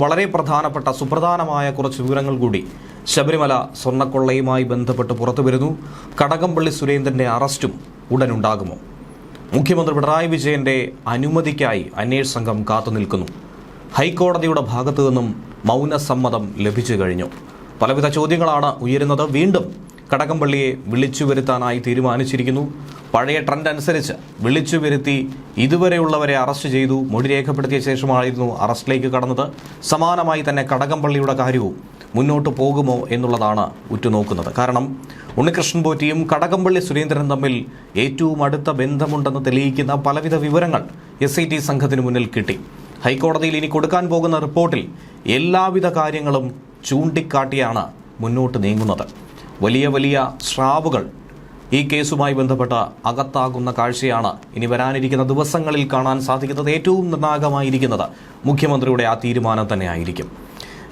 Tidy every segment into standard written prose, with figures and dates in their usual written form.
വളരെ പ്രധാനപ്പെട്ട സുപ്രധാനമായ കുറച്ച് വിവരങ്ങൾ കൂടി ശബരിമല സ്വർണ്ണക്കൊള്ളയുമായി ബന്ധപ്പെട്ട് പുറത്തുവരുന്നു. കടകംപള്ളി സുരേന്ദ്രന്റെ അറസ്റ്റും ഉടനുണ്ടാകുമോ? മുഖ്യമന്ത്രി പിണറായി വിജയന്റെ അനുമതിക്കായി അന്വേഷണ സംഘം കാത്തുനിൽക്കുന്നു. ഹൈക്കോടതിയുടെ ഭാഗത്തു നിന്നും മൗനസമ്മതം ലഭിച്ചു കഴിഞ്ഞു. പലവിധ ചോദ്യങ്ങളാണ് ഉയരുന്നത്. വീണ്ടും കടകംപള്ളിയെ വിളിച്ചു വരുത്താനായി തീരുമാനിച്ചിരിക്കുന്നു. പഴയ ട്രെൻഡ് അനുസരിച്ച് വിളിച്ചു വരുത്തി ഇതുവരെയുള്ളവരെ അറസ്റ്റ് ചെയ്തു, മൊഴി രേഖപ്പെടുത്തിയ ശേഷമായിരുന്നു അറസ്റ്റിലേക്ക് കടന്നത്. സമാനമായി തന്നെ കടകംപള്ളിയുടെ കാര്യവും മുന്നോട്ട് പോകുമോ എന്നുള്ളതാണ് ഉറ്റുനോക്കുന്നത്. കാരണം ഉണ്ണികൃഷ്ണൻ പോറ്റിയും കടകംപള്ളി സുരേന്ദ്രനും തമ്മിൽ ഏറ്റവും അടുത്ത ബന്ധമുണ്ടെന്ന് തെളിയിക്കുന്ന പലവിധ വിവരങ്ങൾ SIT സംഘത്തിന് മുന്നിൽ കിട്ടി. ഹൈക്കോടതിയിൽ ഇനി കൊടുക്കാൻ പോകുന്ന റിപ്പോർട്ടിൽ എല്ലാവിധ കാര്യങ്ങളും ചൂണ്ടിക്കാട്ടിയാണ് മുന്നോട്ട് നീങ്ങുന്നത്. വലിയ വലിയ സ്രാവുകൾ ഈ കേസുമായി ബന്ധപ്പെട്ട് അകത്താകുന്ന കാഴ്ചയാണ് ഇനി വരാനിരിക്കുന്ന ദിവസങ്ങളിൽ കാണാൻ സാധിക്കുന്നത്. ഏറ്റവും നിർണായകമായിരിക്കുന്നത് മുഖ്യമന്ത്രിയുടെ ആ തീരുമാനം തന്നെയായിരിക്കും.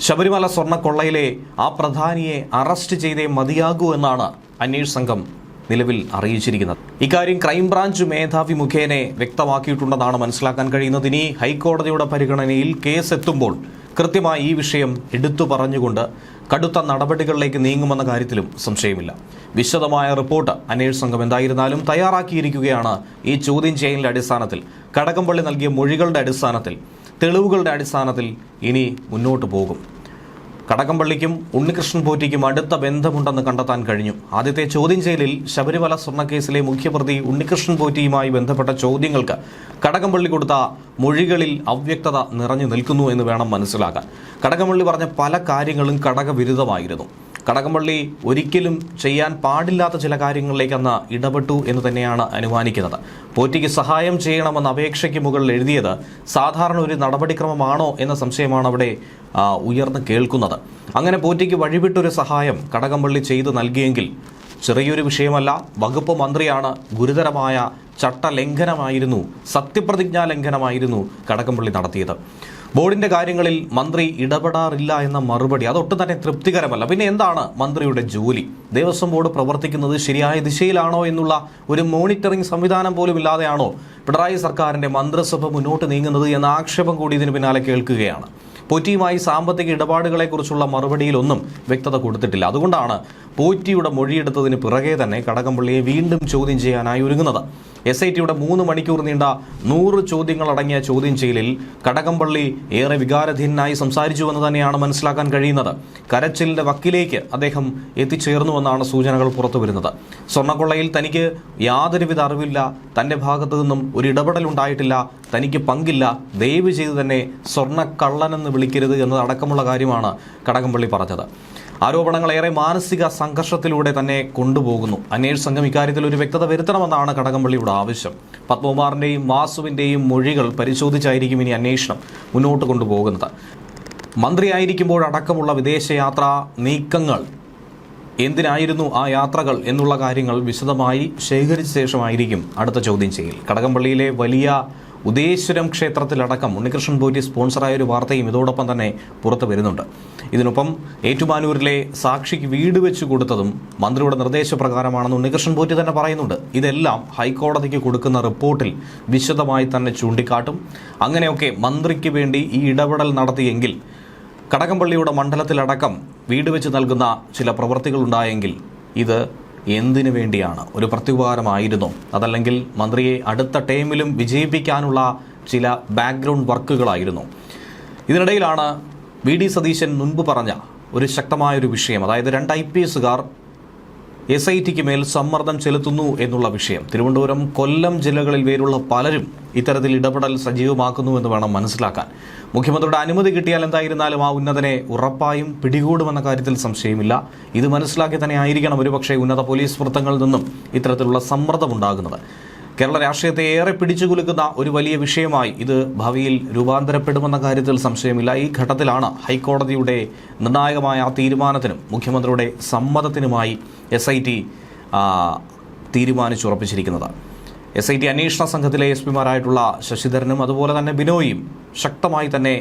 ശബരിമല സ്വർണ്ണക്കൊള്ളയിലെ ആ പ്രധാനിയെ അറസ്റ്റ് ചെയ്തേ മതിയാകൂ എന്നാണ് അന്വേഷണ സംഘം നിലവിൽ അറിയിച്ചിരിക്കുന്നത്. ഇക്കാര്യം ക്രൈംബ്രാഞ്ച് മേധാവി മുഖേന വ്യക്തമാക്കിയിട്ടുണ്ടെന്നാണ് മനസ്സിലാക്കാൻ കഴിയുന്നത്. ഇനി ഹൈക്കോടതിയുടെ പരിഗണനയിൽ കേസ് എത്തുമ്പോൾ കൃത്യമായി ഈ വിഷയം എടുത്തു പറഞ്ഞുകൊണ്ട് കടുത്ത നടപടികളിലേക്ക് നീങ്ങുമെന്ന കാര്യത്തിലും സംശയമില്ല. വിശദമായ റിപ്പോർട്ട് അന്വേഷണ സംഘം എന്തായിരുന്നാലും തയ്യാറാക്കിയിരിക്കുകയാണ്. ഈ ചോദ്യം ചെയ്യലിന്റെ അടിസ്ഥാനത്തിൽ, കടകംപള്ളി നൽകിയ മൊഴികളുടെ അടിസ്ഥാനത്തിൽ, തെളിവുകളുടെ അടിസ്ഥാനത്തിൽ ഇനി മുന്നോട്ട് പോകും. കടകംപള്ളിക്കും ഉണ്ണികൃഷ്ണൻ പോറ്റിക്കും അടുത്ത ബന്ധമുണ്ടെന്ന് കണ്ടെത്താൻ കഴിഞ്ഞു. ആദ്യത്തെ ചോദ്യം ചെയ്യലിൽ ശബരിമല സ്വർണ്ണക്കേസിലെ മുഖ്യപ്രതി ഉണ്ണികൃഷ്ണൻ പോറ്റിയുമായി ബന്ധപ്പെട്ട ചോദ്യങ്ങൾക്ക് കടകംപള്ളി കൊടുത്ത മൊഴികളിൽ അവ്യക്തത നിറഞ്ഞു നിൽക്കുന്നു എന്ന് വേണം മനസ്സിലാക്കാൻ. കടകംപള്ളി പറഞ്ഞ പല കാര്യങ്ങളും കടകവിരുദ്ധമായിരുന്നു. കടകംപള്ളി ഒരിക്കലും ചെയ്യാൻ പാടില്ലാത്ത ചില കാര്യങ്ങളിലേക്ക് അന്ന് ഇടപെട്ടു എന്ന് തന്നെയാണ് അനുമാനിക്കുന്നത്. പോറ്റിക്ക് സഹായം ചെയ്യണമെന്ന അപേക്ഷയ്ക്ക് മുകളിൽ എഴുതിയത് സാധാരണ ഒരു നടപടിക്രമമാണോ എന്ന സംശയമാണ് അവിടെ ഉയർന്നു കേൾക്കുന്നത്. അങ്ങനെ പോറ്റിക്ക് വഴിവിട്ടൊരു സഹായം കടകംപള്ളി ചെയ്തു നൽകിയെങ്കിൽ ചെറിയൊരു വിഷയമല്ല. വകുപ്പ് മന്ത്രിയാണ്. ഗുരുതരമായ ചട്ടലംഘനമായിരുന്നു, സത്യപ്രതിജ്ഞാ ലംഘനമായിരുന്നു കടകംപള്ളി നടത്തിയത്. ബോർഡിന്റെ കാര്യങ്ങളിൽ മന്ത്രി ഇടപെടാറില്ല എന്ന മറുപടി അതൊട്ടും തന്നെ തൃപ്തികരമല്ല. പിന്നെ എന്താണ് മന്ത്രിയുടെ ജോലി? ദേവസ്വം ബോർഡ് പ്രവർത്തിക്കുന്നത് ശരിയായ ദിശയിലാണോ എന്നുള്ള ഒരു മോണിറ്ററിംഗ് സംവിധാനം പോലും ഇല്ലാതെയാണോ പിണറായി സർക്കാരിന്റെ മന്ത്രിസഭ മുന്നോട്ട് നീങ്ങുന്നത് എന്ന ആക്ഷേപം കൂടി ഇതിന് പിന്നാലെ കേൾക്കുകയാണ്. പോറ്റിയുമായി സാമ്പത്തിക ഇടപാടുകളെക്കുറിച്ചുള്ള മറുപടിയിലൊന്നും വ്യക്തത കൊടുത്തിട്ടില്ല. അതുകൊണ്ടാണ് പോറ്റിയുടെ മൊഴിയെടുത്തതിന് പിറകെ തന്നെ കടകംപള്ളിയെ വീണ്ടും ചോദ്യം ചെയ്യാനായി ഒരുങ്ങുന്നത്. SITയുടെ 3 മണിക്കൂർ നീണ്ട 100 ചോദ്യങ്ങളടങ്ങിയ ചോദ്യം ചെയ്യലിൽ കടകംപള്ളി ഏറെ വികാരധീനായി സംസാരിച്ചുവെന്ന് തന്നെയാണ് മനസ്സിലാക്കാൻ കഴിയുന്നത്. കരച്ചിലിന്റെ വക്കിലേക്ക് അദ്ദേഹം എത്തിച്ചേർന്നുവെന്നാണ് സൂചനകൾ പുറത്തുവരുന്നത്. സ്വർണ്ണക്കൊള്ളയിൽ തനിക്ക് യാതൊരുവിധ അറിവില്ല, തന്റെ ഭാഗത്തു നിന്നും ഒരു ഇടപെടൽ ഉണ്ടായിട്ടില്ല, തനിക്ക് പങ്കില്ല, ദയവ് ചെയ്ത് തന്നെ സ്വർണ്ണക്കള്ളനെന്ന് വിളിക്കരുത് എന്നതടക്കമുള്ള കാര്യമാണ് കടകംപള്ളി പറഞ്ഞത്. ആരോപണങ്ങളേറെ മാനസിക സംഘർഷത്തിലൂടെ തന്നെ കൊണ്ടുപോകുന്നു. അന്വേഷണ സംഘം ഇക്കാര്യത്തിൽ ഒരു വ്യക്തത വരുത്തണമെന്നാണ് കടകംപള്ളിയുടെ ആവശ്യം. പത്മകുമാറിന്റെയും വാസുവിന്റെയും മൊഴികൾ പരിശോധിച്ചായിരിക്കും ഇനി അന്വേഷണം മുന്നോട്ട് കൊണ്ടുപോകുന്നത്. മന്ത്രിയായിരിക്കുമ്പോഴടക്കമുള്ള വിദേശയാത്രാ നീക്കങ്ങൾ എന്തിനായിരുന്നു ആ യാത്രകൾ എന്നുള്ള കാര്യങ്ങൾ വിശദമായി ശേഖരിച്ച ശേഷമായിരിക്കും അടുത്ത ചോദ്യം ചെയ്യൽ. കടകംപള്ളിയിലെ വലിയ ഉദയേശ്വരം ക്ഷേത്രത്തിലടക്കം ഉണ്ണികൃഷ്ണൻ പോറ്റി സ്പോൺസറായ ഒരു വാർത്തയും ഇതോടൊപ്പം തന്നെ പുറത്തു വരുന്നുണ്ട്. ഇതിനൊപ്പം ഏറ്റുമാനൂരിലെ സാക്ഷിക്ക് വീട് വെച്ച് കൊടുത്തതും മന്ത്രിയുടെ നിർദ്ദേശപ്രകാരമാണെന്ന് ഉണ്ണികൃഷ്ണൻ പോറ്റി തന്നെ പറയുന്നുണ്ട്. ഇതെല്ലാം ഹൈക്കോടതിക്ക് കൊടുക്കുന്ന റിപ്പോർട്ടിൽ വിശദമായി തന്നെ ചൂണ്ടിക്കാട്ടും. അങ്ങനെയൊക്കെ മന്ത്രിക്ക് വേണ്ടി ഈ ഇടപെടൽ നടത്തിയെങ്കിൽ, കടകംപള്ളിയുടെ മണ്ഡലത്തിലടക്കം വീട് വെച്ച് നൽകുന്ന ചില പ്രവൃത്തികൾ ഉണ്ടായെങ്കിൽ ഇത് എന്തിനു വേണ്ടിയാണ്? ഒരു പ്രത്യുപകാരമായിരുന്നോ? അതല്ലെങ്കിൽ മന്ത്രിയെ അടുത്ത ടൈമിലും വിജയിപ്പിക്കാനുള്ള ചില ബാക്ക്ഗ്രൗണ്ട് വർക്കുകളായിരുന്നു? ഇതിനിടയിലാണ് VD സതീശൻ മുൻപ് പറഞ്ഞ ഒരു ശക്തമായൊരു വിഷയം, അതായത് 2 IPSകാർ SITക്ക് മേൽ സമ്മർദ്ദം ചെലുത്തുന്നു എന്നുള്ള വിഷയം. തിരുവനന്തപുരം, കൊല്ലം ജില്ലകളിൽ പേരുള്ള പലരും ഇത്തരത്തിൽ ഇടപെടൽ സജീവമാക്കുന്നുവെന്ന് വേണം മനസ്സിലാക്കാൻ. മുഖ്യമന്ത്രിയുടെ അനുമതി കിട്ടിയാൽ എന്തായിരുന്നാലും ആ ഉന്നതനെ ഉറപ്പായും പിടികൂടുമെന്ന കാര്യത്തിൽ സംശയമില്ല. ഇത് മനസ്സിലാക്കി തന്നെ ആയിരിക്കണം ഒരുപക്ഷെ ഉന്നത പോലീസ് വൃത്തങ്ങളിൽ നിന്നും ഇത്തരത്തിലുള്ള സമ്മർദ്ദമുണ്ടാകുന്നത്. കേരള രാഷ്ട്രീയത്തെ ഏറെ പിടിച്ചുകുലുക്കുന്ന ഒരു വലിയ വിഷയമായി ഇത് ഭാവിയിൽ രൂപാന്തരപ്പെടുമെന്ന കാര്യത്തിൽ സംശയമില്ല. ഈ ഘട്ടത്തിലാണ് ഹൈക്കോടതിയുടെ നിർണായകമായ ആ തീരുമാനത്തിനും മുഖ്യമന്ത്രിയുടെ സമ്മതത്തിനുമായി SIT തീരുമാനിച്ചുറപ്പിച്ചിരിക്കുന്നത്. SIT അന്വേഷണ സംഘത്തിലെ SP-മാരായിട്ടുള്ള ശശിധരനും അതുപോലെ തന്നെ ബിനോയും ശക്തമായി തന്നെ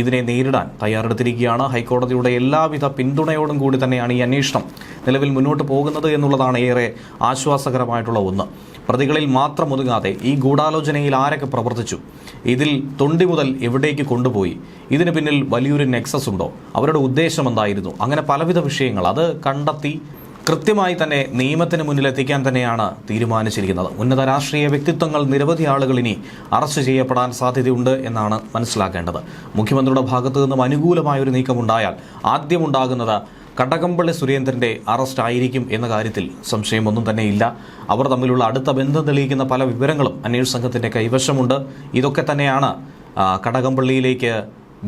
ഇതിനെ നേരിടാൻ തയ്യാറെടുത്തിരിക്കുകയാണ്. ഹൈക്കോടതിയുടെ എല്ലാവിധ പിന്തുണയോടും കൂടി തന്നെയാണ് ഈ അന്വേഷണം നിലവിൽ മുന്നോട്ട് പോകുന്നത് എന്നുള്ളതാണ് ഏറെ ആശ്വാസകരമായിട്ടുള്ള ഒന്ന്. പ്രതികളിൽ മാത്രം ഒതുങ്ങാതെ ഈ ഗൂഢാലോചനയിൽ ആരൊക്കെ പ്രവർത്തിച്ചു, ഇതിൽ തൊണ്ടി മുതൽ എവിടേക്ക് കൊണ്ടുപോയി, ഇതിന് പിന്നിൽ വലിയൊരു നെക്സസ് ഉണ്ടോ, അവരുടെ ഉദ്ദേശം എന്തായിരുന്നു, അങ്ങനെ പലവിധ വിഷയങ്ങൾ അത് കണ്ടെത്തി കൃത്യമായി തന്നെ നിയമത്തിന് മുന്നിലെത്തിക്കാൻ തന്നെയാണ് തീരുമാനിച്ചിരിക്കുന്നത്. ഉന്നത രാഷ്ട്രീയ വ്യക്തിത്വങ്ങൾ നിരവധി ആളുകൾ ഇനി അറസ്റ്റ് ചെയ്യപ്പെടാൻ സാധ്യതയുണ്ട് എന്നാണ് മനസ്സിലാക്കേണ്ടത്. മുഖ്യമന്ത്രിയുടെ ഭാഗത്തു നിന്നും അനുകൂലമായ ഒരു നീക്കമുണ്ടായാൽ ആദ്യമുണ്ടാകുന്നത് കടകംപള്ളി സുരേന്ദ്രന്റെ അറസ്റ്റ് ആയിരിക്കും എന്ന കാര്യത്തിൽ സംശയമൊന്നും തന്നെ ഇല്ല. അവർ തമ്മിലുള്ള അടുത്ത ബന്ധം തെളിയിക്കുന്ന പല വിവരങ്ങളും അന്വേഷണ സംഘത്തിന്റെ കൈവശമുണ്ട്. ഇതൊക്കെ തന്നെയാണ് കടകംപള്ളിയിലേക്ക്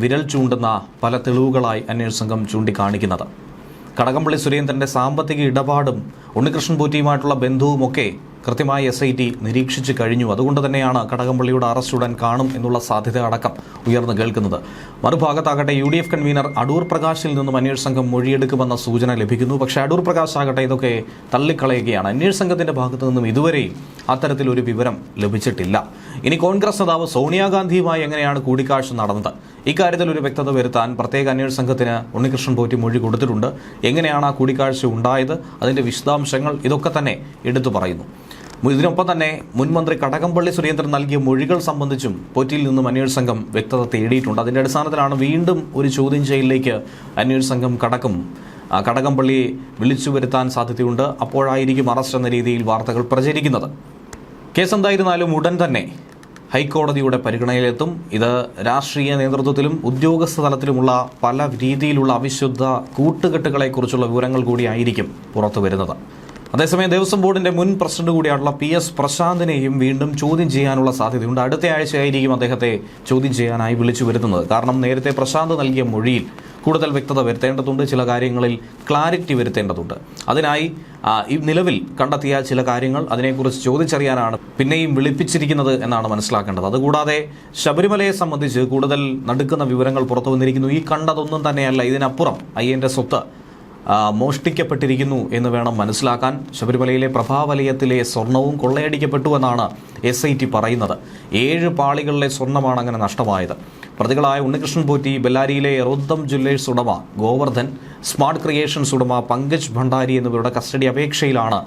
വിരൽ ചൂണ്ടുന്ന പല തെളിവുകളായി അന്വേഷണ സംഘം ചൂണ്ടിക്കാണിക്കുന്നത്. കടകംപള്ളി സുരേന്ദ്രന്റെ സാമ്പത്തിക ഇടപാടും ഉണ്ണികൃഷ്ണൻ പോറ്റിയുമായിട്ടുള്ള ബന്ധവുമൊക്കെ കൃത്യമായി SIT നിരീക്ഷിച്ചു കഴിഞ്ഞു. അതുകൊണ്ട് തന്നെയാണ് കടകംപള്ളിയുടെ അറസ്റ്റ് ഉടൻ കാണും എന്നുള്ള സാധ്യത അടക്കം ഉയർന്നു കേൾക്കുന്നത്. മറുഭാഗത്താകട്ടെ UDF കൺവീനർ അടൂർ പ്രകാശിൽ നിന്നും അന്വേഷണ സംഘം മൊഴിയെടുക്കുമെന്ന സൂചന ലഭിക്കുന്നു. പക്ഷേ അടൂർ പ്രകാശ് ആകട്ടെ ഇതൊക്കെ തള്ളിക്കളയുകയാണ്. അന്വേഷണ സംഘത്തിന്റെ ഭാഗത്തു നിന്നും ഇതുവരെയും അത്തരത്തിലൊരു വിവരം ലഭിച്ചിട്ടില്ല. ഇനി കോൺഗ്രസ് നേതാവ് സോണിയാഗാന്ധിയുമായി എങ്ങനെയാണ് കൂടിക്കാഴ്ച നടന്നത്, ഇക്കാര്യത്തിൽ ഒരു വ്യക്തത വരുത്താൻ പ്രത്യേക അന്വേഷണ സംഘത്തിന് ഉണ്ണികൃഷ്ണൻ പോറ്റി മൊഴി കൊടുത്തിട്ടുണ്ട്. എങ്ങനെയാണ് ആ കൂടിക്കാഴ്ച ഉണ്ടായത്, അതിന്റെ വിശദാംശങ്ങൾ ഇതൊക്കെ തന്നെ എടുത്തു പറയുന്നു. ഇതിനൊപ്പം തന്നെ മുൻമന്ത്രി കടകംപള്ളി സുരേന്ദ്രൻ നൽകിയ മൊഴികൾ സംബന്ധിച്ചും പോറ്റിയിൽ നിന്നും അന്വേഷണ സംഘം വ്യക്തത തേടിയിട്ടുണ്ട്. അതിന്റെ അടിസ്ഥാനത്തിലാണ് വീണ്ടും ഒരു ചോദ്യം ചെയ്യലിലേക്ക് അന്വേഷണ സംഘം കടക്കും. കടകംപള്ളിയെ വിളിച്ചു വരുത്താൻ സാധ്യതയുണ്ട്. അപ്പോഴായിരിക്കും അറസ്റ്റ് എന്ന രീതിയിൽ വാർത്തകൾ പ്രചരിക്കുന്നത്. കേസ് എന്തായിരുന്നാലും ഉടൻ തന്നെ ഹൈക്കോടതിയുടെ പരിഗണനയിലെത്തും. ഇത് രാഷ്ട്രീയ നേതൃത്വത്തിലും ഉദ്യോഗസ്ഥ തലത്തിലുമുള്ള പല രീതിയിലുള്ള അവിശുദ്ധ കൂട്ടുകെട്ടുകളെക്കുറിച്ചുള്ള വിവരങ്ങൾ കൂടിയായിരിക്കും പുറത്തു വരുന്നത്. അതേസമയം ദേവസ്വം ബോർഡിന്റെ മുൻ പ്രസിഡന്റ് കൂടിയായിട്ടുള്ള PS പ്രശാന്തിനെയും വീണ്ടും ചോദ്യം ചെയ്യാനുള്ള സാധ്യതയുണ്ട്. അടുത്ത ആഴ്ചയായിരിക്കും അദ്ദേഹത്തെ ചോദ്യം ചെയ്യാനായി വിളിച്ചു വരുത്തുന്നത്. കാരണം നേരത്തെ പ്രശാന്ത് നൽകിയ മൊഴിയിൽ കൂടുതൽ വ്യക്തത വരുത്തേണ്ടതുണ്ട്, ചില കാര്യങ്ങളിൽ ക്ലാരിറ്റി വരുത്തേണ്ടതുണ്ട്. അതിനായി ഈ നിലവിൽ കണ്ടെത്തിയ ചില കാര്യങ്ങൾ അതിനെക്കുറിച്ച് ചോദിച്ചറിയാനാണ് പിന്നെയും വിളിപ്പിച്ചിരിക്കുന്നത് എന്നാണ് മനസ്സിലാക്കേണ്ടത്. അതുകൂടാതെ ശബരിമലയെ സംബന്ധിച്ച് കൂടുതൽ നടുക്കുന്ന വിവരങ്ങൾ പുറത്തു വന്നിരിക്കുന്നു. ഈ കണ്ടതൊന്നും തന്നെയല്ല, ഇതിനപ്പുറം അയ്യന്റെ സ്വത്ത് മോഷ്ടിക്കപ്പെട്ടിരിക്കുന്നു എന്ന് വേണം മനസ്സിലാക്കാൻ. ശബരിമലയിലെ പ്രഭാവലയത്തിലെ സ്വർണവും കൊള്ളയടിക്കപ്പെട്ടു എന്നാണ് SIT പറയുന്നത്. 7 പാളികളിലെ സ്വർണ്ണമാണ് അങ്ങനെ നഷ്ടമായത്. പ്രതികളായ ഉണ്ണികൃഷ്ണൻ പോറ്റി, ബെല്ലാരിയിലെ റുദ്ധം ജ്വല്ലേഴ്സ് ഉടമ ഗോവർദ്ധൻ, സ്മാർട്ട് ക്രിയേഷൻസ് ഉടമ പങ്കജ് ഭണ്ഡാരി എന്നിവരുടെ കസ്റ്റഡി അപേക്ഷയിലാണ്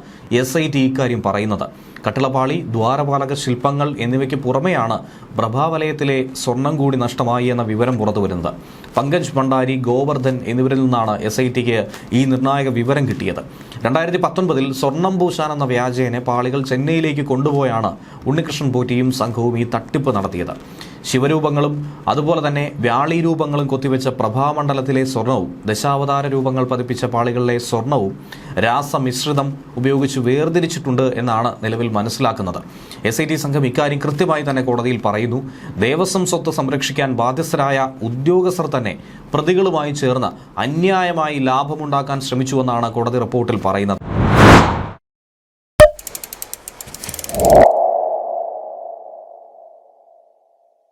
SIT ഇക്കാര്യം പറയുന്നത്. കട്ടിളപ്പാളി, ദ്വാരപാലക ശില്പങ്ങൾ എന്നിവയ്ക്ക് പുറമെയാണ് പ്രഭാവലയത്തിലെ സ്വർണം കൂടി നഷ്ടമായി എന്ന വിവരം പുറത്തുവരുന്നത്. പങ്കജ് ഭണ്ഡാരി, ഗോവർദ്ധൻ എന്നിവരിൽ നിന്നാണ് SITക്ക് ഈ നിർണായക വിവരം കിട്ടിയത്. 2019 സ്വർണം പൂശാൻ എന്ന വ്യാജേന പാളികൾ ചെന്നൈയിലേക്ക് കൊണ്ടുപോയാണ് ഉണ്ണികൃഷ്ണൻ പോറ്റിയും സംഘവും ഈ തട്ടിപ്പ് നടത്തിയത്. ശിവരൂപങ്ങളും അതുപോലെ തന്നെ വ്യാളി രൂപങ്ങളും കൊത്തിവെച്ച പ്രഭാമണ്ഡലത്തിലെ സ്വർണവും ദശാവതാര രൂപങ്ങൾ പതിപ്പിച്ച പാളികളിലെ സ്വർണവും രാസമിശ്രിതം ഉപയോഗിച്ച് വേർതിരിച്ചിട്ടുണ്ട് എന്നാണ് നിലവിൽ മനസ്സിലാക്കുന്നത്. SIT സംഘം ഇക്കാര്യം കൃത്യമായി തന്നെ കോടതിയിൽ പറയുന്നു. ദേവസ്വം സ്വത്ത് സംരക്ഷിക്കാൻ ബാധ്യസ്ഥരായ ഉദ്യോഗസ്ഥർ തന്നെ പ്രതികളുമായി ചേർന്ന് അന്യായമായി ലാഭമുണ്ടാക്കാൻ ശ്രമിച്ചുവെന്നാണ് കോടതി റിപ്പോർട്ടിൽ പറയുന്നത്.